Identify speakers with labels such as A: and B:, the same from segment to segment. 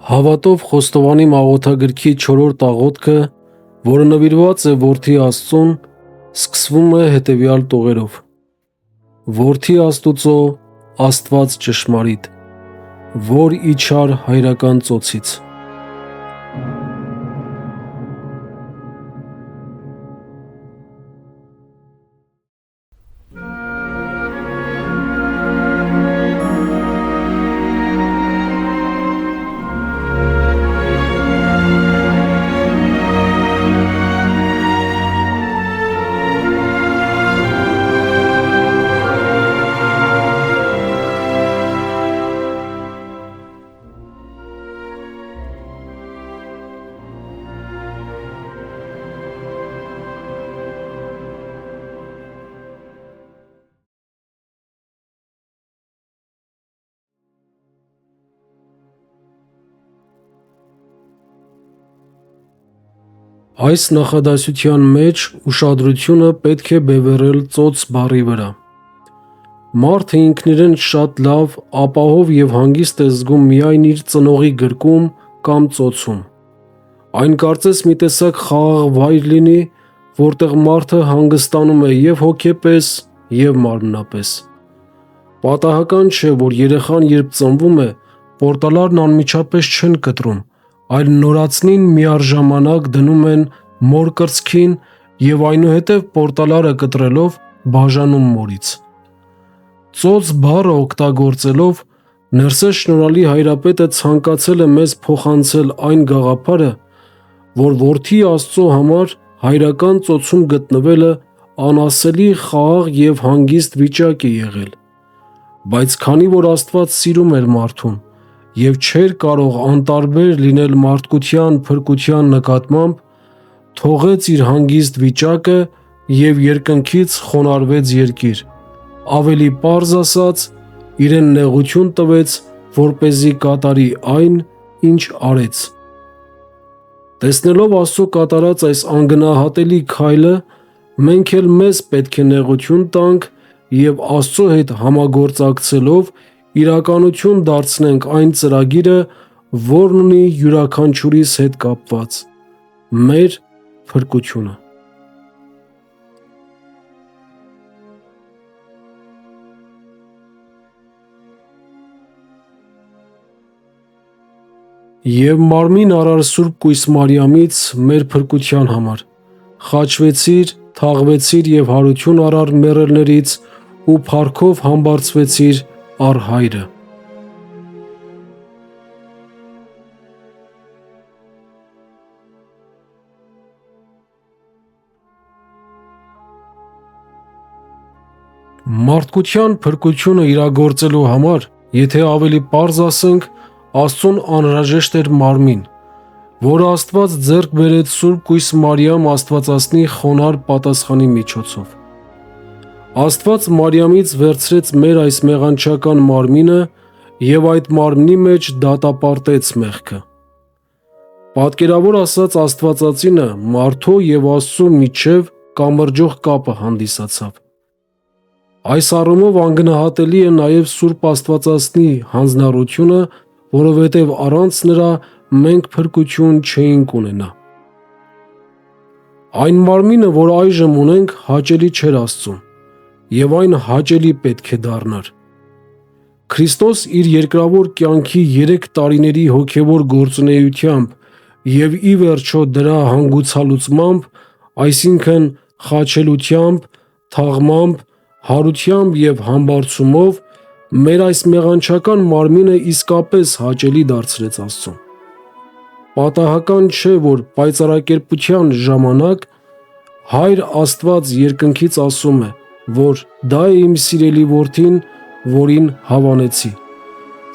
A: Հավատով Խոստովանի աղոթագրքի 4-րդ աղոթքը, որը նվիրված է Որդի Աստծուն, սկսվում է հետևյալ տողերով. Որդի Աստուծո, Աստված ճշմարիտ, որ իջար հայրական ծոցից։ Այս նախադասության մեջ ուշադրությունը պետք է բևեռել ծոց բառի վրա։ Մարդը ինքն իրեն շատ լավ, ապահով և հանգիստ է զգում միայն իր ծնողի գրկում կամ ծոցում։ Այն կարծես մի տեսակ խաղաղ վայր լինի, որտեղ մարդը հանգստանում է և հոգեպես, և մարմնապես։ Պատահական չէ, որ երեխան երբ ծնվում է, պորտալարն անմիջապես չեն կտրում, այլ նորածնին միառժամանակ դնում են մոր կրծքին և այնուհետև պորտալարը կտրելով բաժանում մորից։ Ծոց բառը օգտագործելով Ներսես շնորհալի Հայրապետը ցանկացել է մեզ փոխանցել այն գաղափարը, որ Որդի Աստծո համար հայրական ծոցում գտնվելը անասելի խաղաղ և հանգիստ վիճակ է եղել, բայց քանի որ Աստված սիրում էր մարդուն և չէր կարող անտարբեր լինել մարդկության փրկության նկատմամբ, թողեց իր հանգիստ վիճակը և երկնքից խոնարհվեց երկիր, ավելի պարզ ասած, իրեն նեղություն տվեց, որպեսզի կատարի այն, ինչ արեց։ Տեսնելով Աստծո կատարած այս անգնահատելի քայլը, մենք էլ մեզ պետք է նեղություն տանք և Աստծո հետ համագործակցելով իրականություն դարձնենք այն ծրագիրը, որն ունի յուրաքանչյուրիս հետ կապված՝ մեր փրկությունը։ Եվ մարմին առար Սուրբ Կույս Մարիամից մեր փրկության համար, խաչվեցիր, թաղվեցիր և հարություն առար մեռելներից ու փառքով համբարձվեցիր առ Հայրը։ Մարդկության փրկությունը իրագործելու համար, եթե ավելի պարզ ասենք, Աստծուն անհրաժեշտ էր մարմին, որը Աստված ձեռք բերեց Սուրբ Կույս Մարիամ Աստվածածնի խոնարհ պատասխանի միջոցով։ Աստված Մարիամից վերցրեց մեր այս մեղանչական մարմինը և այդ մարմնի մեջ դատապարտեց մեղքը։ Պատկերավոր ասած, Աստվածածինը մարդու և Աստծու միջև կամրջող կապը հանդիսացավ։ Այս առումով անգնահատելի է նաև Սուրբ Աստվածածնի հանձնառությունը, որովհետև առանց նրա մենք փրկություն չէինք ունենա։ Այն մարմինը, որ այժմ ունենք, հաճելի չէր Աստծուն, և այն հաճելի պետք է դառնար։ Քրիստոս իր երկրավոր կյանքի 3 տարիների հոգևոր գործունեությամբ և ի վերջո դրա հանգուցալուծմամբ, այսինքն խաչելությամբ, թաղմամբ, հարությամբ և համբարձումով, մեր այս մեղանչական մարմինը իսկապես հաճելի դարձրեց Աստծուն։ Պատահական չէ, որ պայծառակերպության ժամանակ Հայր Աստված երկնքից ասում է, որ դա է իմ սիրելի Որդին, որին հավանեցի։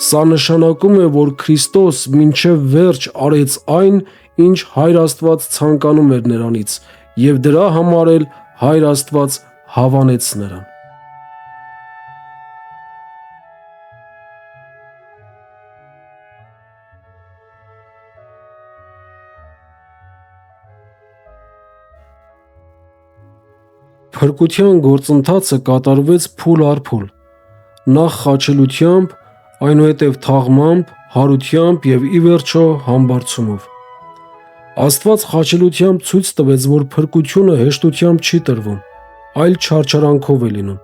A: Սա նշանակում է, որ Քրիստոս մինչև վերջ արեց այն, ինչ Հայր Աստված ցանկանում էր նրանից, և դրա համար էլ Հայր Աստված հավանեց նրան։ Փրկության գործընթացը կատարվեց փուլ առ փուլ, նախ խաչելությամբ, այնուհետև թաղմամբ, հարությամբ եւ ի վերջո համբարձումով։ Աստված խաչելությամբ ցույց տվեց, որ փրկությունը հեշտությամբ չի տրվում, այլ չարչարանքով է լինում։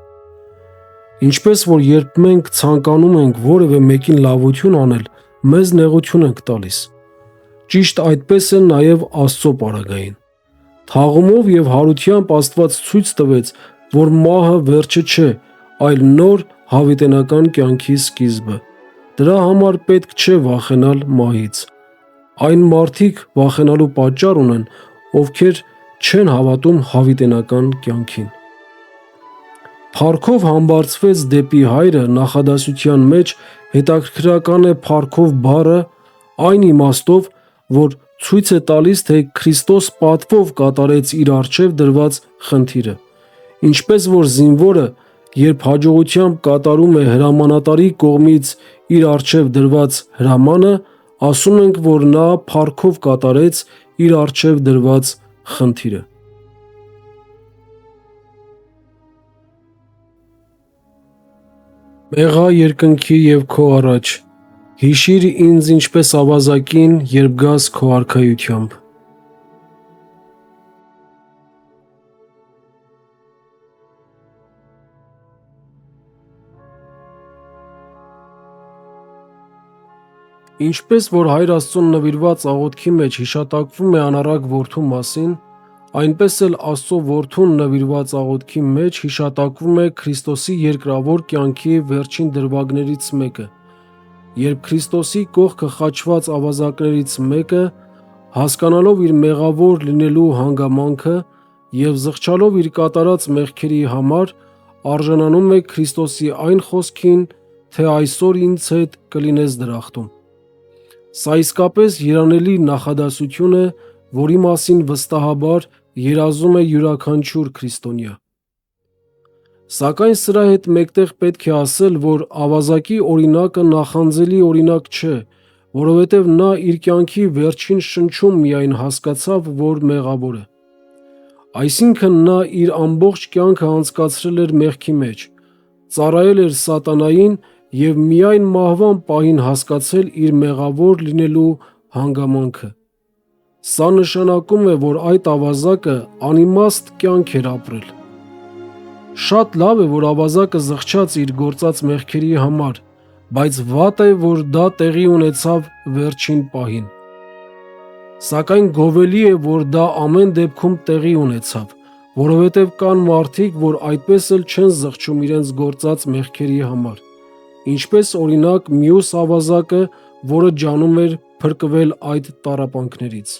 A: Ինչպես որ երբ մենք ցանկանում ենք որևէ մեկին լավություն անել, մեզ նեղություն ենք տալիս։ Ճիշտ այդպես է նաև Աստծո պարագային։ Թաղումով եւ հարությամբ Աստված ցույց տվեց, որ մահը վերջը չէ, այլ նոր հավիտենական կյանքի սկիզբը։ Դրա համար պետք չէ վախենալ մահից։ Այն մարդիկ վախենալու պատճառ ունեն, ովքեր չեն հավատում հավիտենական կյանքին։ Փառքով համբարձվեց դեպի Հայրը նախադասության մեջ հետաքրքրական է փառքով բառը այն իմաստով, որ ցույց է տալիս, թե Քրիստոս պատվով կատարեց իր առջև դրված խնդիրը։ Ինչպես որ զինվորը, երբ հաջողությամբ կատարում է հրամանատարի կողմից իր առջև դրված հրամանը, ասում ենք, որ նա փառքով կատարեց իր առջև դրված խնդիրը։ Մեղա երկնքի և քո առաջ, հիշիր ինձ ինչպես ավազակին, երբ գաս քո արքայությամբ։ Ինչպես որ Հայր Աստծուն նվիրված աղոթքի մեջ հիշատակվում է անառակ որդու մասին, այնպես էլ Աստծո որդուն նվիրված աղոթքի մեջ հիշատակվում է Քրիստոսի երկրավոր կյանքի վերջին դրվագներից մեկը, երբ Քրիստոսի կողքը խաչված ավազակներից մեկը, հասկանալով իր մեղավոր լինելու հանգամանքը և զղջալով իր կատարած մեղքերի համար, արժանանում է Քրիստոսի այն խոսքին, թե այսօր ինձ հետ կլինես դրախտում։ Սա իսկապես երանելի նախադասություն է, որի մասին վստահաբար երազում է յուրաքանչյուր քրիստոնյա։ Սակայն սրա հետ մեկտեղ պետք է ասել, որ ավազակի օրինակը նախանձելի օրինակ չէ, որովհետև նա իր կյանքի վերջին շնչում միայն հասկացավ, որ մեղավոր է։ Այսինքն նա իր ամբողջ կյանքը անցկացրել էր մեղքի մեջ, ծառայել էր սատանային և միայն մահվան պահին հասկացել իր մեղավոր լինելու հանգամանքը։ Սա նշանակում է, որ այդ ավազակը անիմաստ կյանք էր ապրել։ Շատ լավ է, որ ավազակը զղջաց իր գործած մեղքերի համար, բայց վատ է, որ դա տեղի ունեցավ վերջին պահին։ Սակայն գովելի է, որ դա ամեն դեպքում տեղի ունեցավ, որովհետև կան մարդիկ, որ այդպես էլ չեն զղջում իրենց գործած մեղքերի համար, ինչպես օրինակ մյուս ավազակը, որը ջանում էր փրկվել այդ տառապանքներից։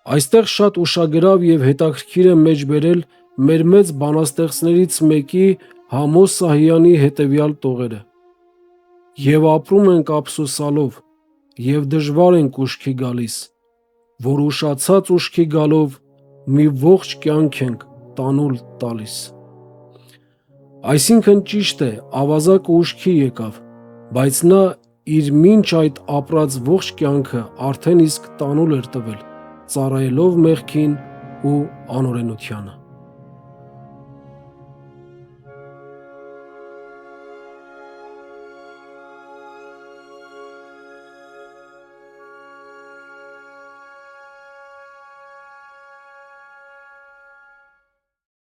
A: Այստեղ շատ ուշագրավ և հետաքրքիր է մեջբերել մեր մեծ բանաստեղծներից մեկի Համոս Սահյանի հետևյալ տողերը. «Եվ ապրում ենք ափսոսալով, և դժվար ենք ուշքի գալիս, որ ուշացած ուշքի գալով մի ողջ կյանք ենք տանուլ տալիս»։ Այսինքն ճիշտ է, ավազակը ուշքի եկավ, բայց նա իր մինչ այդ ապրած ողջ կյանքը արդեն իսկ տանուլ էր տվել, ծառայելով մեղքին ու անօրենությանը։